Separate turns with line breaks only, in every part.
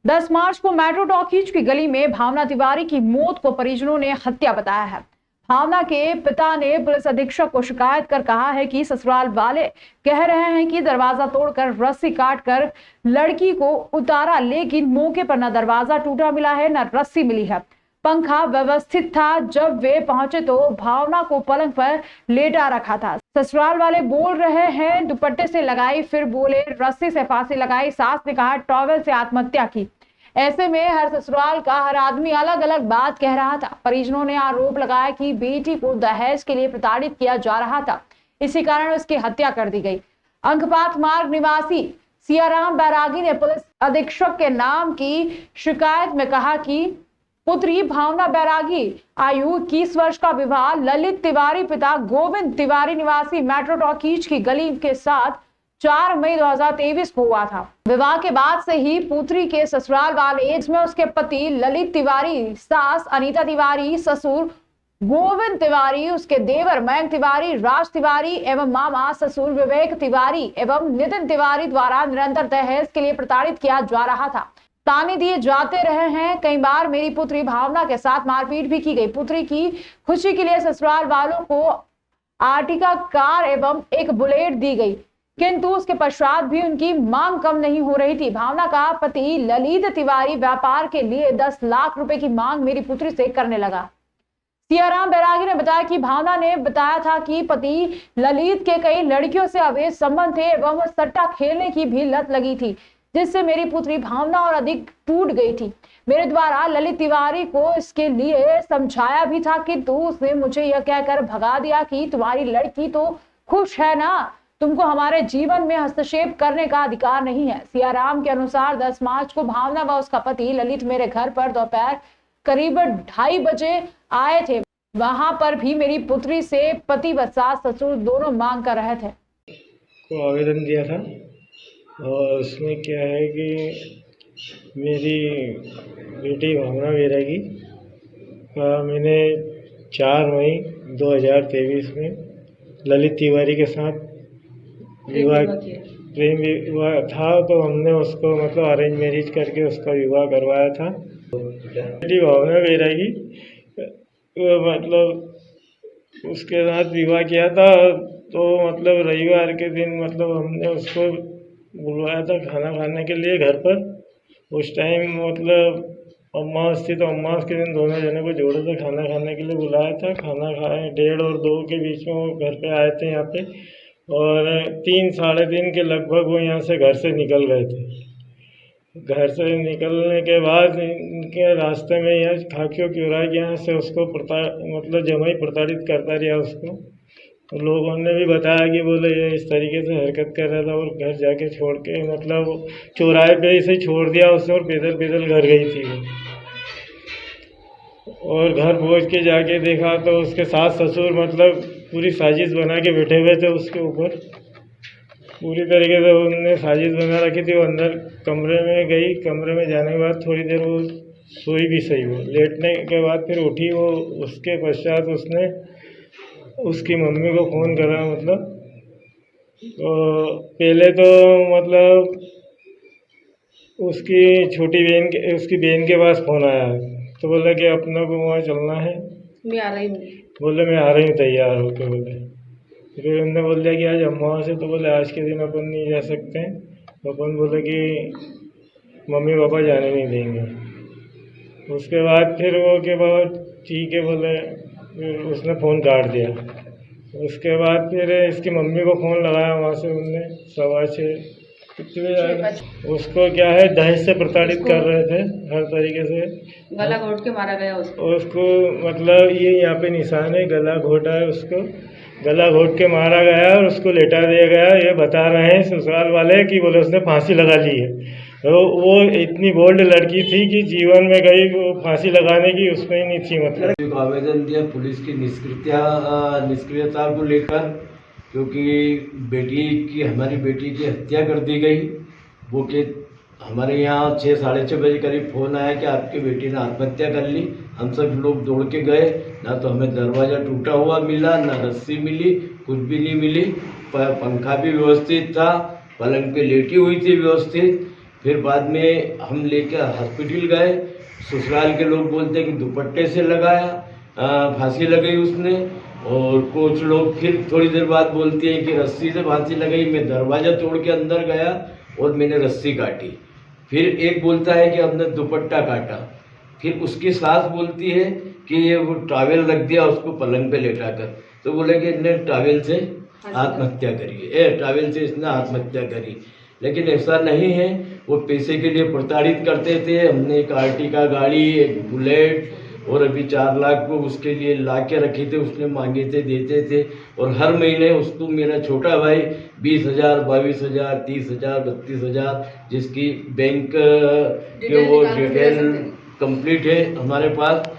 10 मार्च को metro talkies की गली में भावना तिवारी की मौत को परिजनों ने हत्या बताया है। भावना के पिता ने पुलिस अधीक्षक को शिकायत कर कहा है कि ससुराल वाले कह रहे हैं कि दरवाजा तोड़कर रस्सी काटकर लड़की को उतारा, लेकिन मौके पर न दरवाजा टूटा मिला है न रस्सी मिली है। पंखा व्यवस्थित था। जब वे पहुंचे तो भावना को पलंग पर लेटा रखा था। ससुराल वाले बोल रहे हैं दुपट्टे से लगाई, फिर बोले रस्सी से फांसी लगाई। सास ने कहा टॉवेल से आत्महत्या की। ऐसे में हर ससुराल का हर आदमी अलग अलग बात कह रहा था। परिजनों ने आरोप लगाया कि बेटी को दहेज के लिए प्रताड़ित किया जा रहा था, इसी कारण उसकी हत्या कर दी गई। अंकपात मार्ग निवासी सियाराम बैरागी ने पुलिस अधीक्षक के नाम की शिकायत में कहा कि पुत्री भावना बैरागी आयु 21 वर्ष का विवाह ललित तिवारी पिता गोविंद तिवारी निवासी मेट्रो टॉकीज की गली के साथ 4 मई 2023 को हुआ था। विवाह के बाद से ही पुत्री के ससुराल वाले, इसमें उसके पति ललित तिवारी, सास अनीता तिवारी, ससुर गोविंद तिवारी, उसके देवर मयंक तिवारी, राज तिवारी एवं मामा ससुर विवेक तिवारी एवं नितिन तिवारी द्वारा निरंतर दहेज के लिए प्रताड़ित किया जा रहा था। ताने दिए जाते रहे हैं। कई बार मेरी पुत्री भावना के साथ मारपीट भी की गई। पुत्री की खुशी के लिए ससुराल वालों को आर्टिका कार एवं एक बुलेट दी गई, किंतु उसके पश्चात भी उनकी मांग कम नहीं हो रही थी। भावना का पति ललित तिवारी व्यापार के लिए 10 लाख रुपए की मांग मेरी पुत्री से करने लगा। सियाराम बैरागी ने बताया कि भावना ने बताया था कि पति ललित के कई लड़कियों से अवैध संबंध थे एवं सट्टा खेलने की भी लत लगी थी, जिससे मेरी पुत्री भावना और अधिक टूट गई थी। मेरे द्वारा ललित तिवारी को इसके लिए समझाया भी था, किंतु उसने मुझे यह कहकर भगा दिया कि तुम्हारी लड़की तो खुश है ना, तुमको हमारे जीवन में हस्तक्षेप करने का अधिकार नहीं है। सियाराम के अनुसार 10 मार्च को भावना व उसका पति ललित मेरे घर पर दोपहर करीब 2:30 बजे आए थे। वहां पर भी मेरी पुत्री से पति व सास ससुर दोनों मांग कर रहे थे।
को आवेदन दिया था और उसमें क्या है कि मेरी बेटी भावना बैरागी का मैंने 4 मई 2023 में ललित तिवारी के साथ प्रेम विवाह था, तो हमने उसको मतलब अरेंज मैरिज करके उसका विवाह करवाया था। बेटी भावना बैरागी मतलब उसके साथ विवाह किया था, तो मतलब रविवार के दिन मतलब हमने उसको बुलवाया था खाना खाने के लिए घर पर। उस टाइम मतलब अमावस थी, तो अमावस के दिन दोनों जने को जोड़े थे खाना खाने के लिए बुलाया था। खाना खाए 1:30 और 2 के बीच में वो घर पे आए थे यहाँ पे, और 3 साढ़े 3 के लगभग वो यहाँ से घर से निकल गए थे। घर से निकलने के बाद इनके रास्ते में यहाँ खाकियों चौराहे के यहाँ से उसको मतलब जमाई प्रताड़ित करता रहा उसको। तो लोगों ने भी बताया कि बोले ये इस तरीके से हरकत कर रहा था, और घर जाके छोड़ के मतलब चौराहे पे इसे छोड़ दिया उसने, और पैदल घर गई थी वो। और घर पहुँच के जाके देखा तो उसके सास ससुर मतलब पूरी साजिश बना के बैठे हुए थे उसके ऊपर। पूरी तरीके से उन्होंने साजिश बना रखी थी। वो अंदर कमरे में गई, कमरे में जाने के बाद थोड़ी देर वो सोई भी सही। वो लेटने के बाद फिर उठी वो। उसके पश्चात उसने उसकी मम्मी को फ़ोन करा, मतलब तो पहले तो मतलब उसकी छोटी बहन के उसकी बहन के पास फ़ोन आया, तो बोला कि अपना को वहाँ चलना है,
मैं आ रही हूँ।
बोले मैं आ रही हूँ तैयार होके। बोले फिर उन्होंने बोल दिया कि आज अम्मा से, तो बोले आज के दिन अपन नहीं जा सकते हैं। तो अपन बोले कि मम्मी पापा जाने नहीं देंगे। उसके बाद फिर वो के बाद ठीक है बोले, फिर उसने फ़ोन काट दिया। उसके बाद फिर इसकी मम्मी को फ़ोन लगाया वहाँ से उनने 6:15 कितने बजे। उसको क्या है दहेज से प्रताड़ित कर रहे थे हर तरीके से।
गला घोट के मारा गया
उसको मतलब ये यहाँ पे निशान है, गला घोटा है उसको, गला घोट के मारा गया और उसको लेटा दिया गया। ये बता रहे हैं ससुराल वाले कि बोले उसने फांसी लगा ली है। तो वो इतनी बोल्ड लड़की थी कि जीवन में कहीं फांसी लगाने की उसमें ही नहीं थी। मतलब
आवेदन दिया पुलिस की निष्क्रियता को लेकर, क्योंकि हमारी बेटी की हत्या कर दी गई। वो के हमारे यहाँ 6 साढ़े 6 बजे करीब फ़ोन आया कि आपकी बेटी ने आत्महत्या कर ली। हम सब लोग दौड़ के गए, ना तो हमें दरवाज़ा टूटा हुआ मिला, ना रस्सी मिली, कुछ भी नहीं मिली। पंखा भी व्यवस्थित था, पलंग पे लेटी हुई थी व्यवस्थित। फिर बाद में हम लेकर हॉस्पिटल गए। ससुराल के लोग बोलते हैं कि दुपट्टे से लगाया, फांसी लगाई उसने। और कुछ लोग फिर थोड़ी देर बाद बोलते हैं कि रस्सी से फांसी लगाई। मैं दरवाज़ा तोड़ के अंदर गया और मैंने रस्सी काटी। फिर एक बोलता है कि हमने दुपट्टा काटा। फिर उसकी सास बोलती है कि ये वो टॉवेल रख दिया उसको पलंग पे लेटा कर, तो बोले कि इसने टॉवेल से आत्महत्या करी है, टॉवेल से इसने आत्महत्या करी। लेकिन ऐसा नहीं है, वो पैसे के लिए प्रताड़ित करते थे। हमने एक आर्टिका गाड़ी, एक बुलेट और अभी 4 लाख को उसके लिए ला के रखे थे, उसने मांगे थे, देते थे। और हर महीने उसको मेरा छोटा भाई 20,000, 22,000, 30,000, 32,000, जिसकी बैंक के वो डिटेल कंप्लीट है हमारे पास।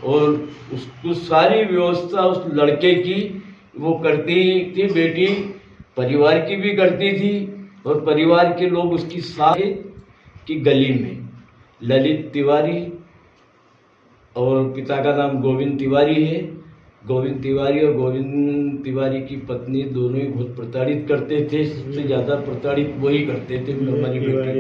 और उसको सारी व्यवस्था उस लड़के की वो करती थी, बेटी परिवार की भी करती थी। और परिवार के लोग उसकी सारे की गली में ललित तिवारी और पिता का नाम गोविंद तिवारी है। गोविंद तिवारी और गोविंद तिवारी की पत्नी दोनों ही बहुत प्रताड़ित करते थे। सबसे ज़्यादा प्रताड़ित वही करते थे हमारी बेटी।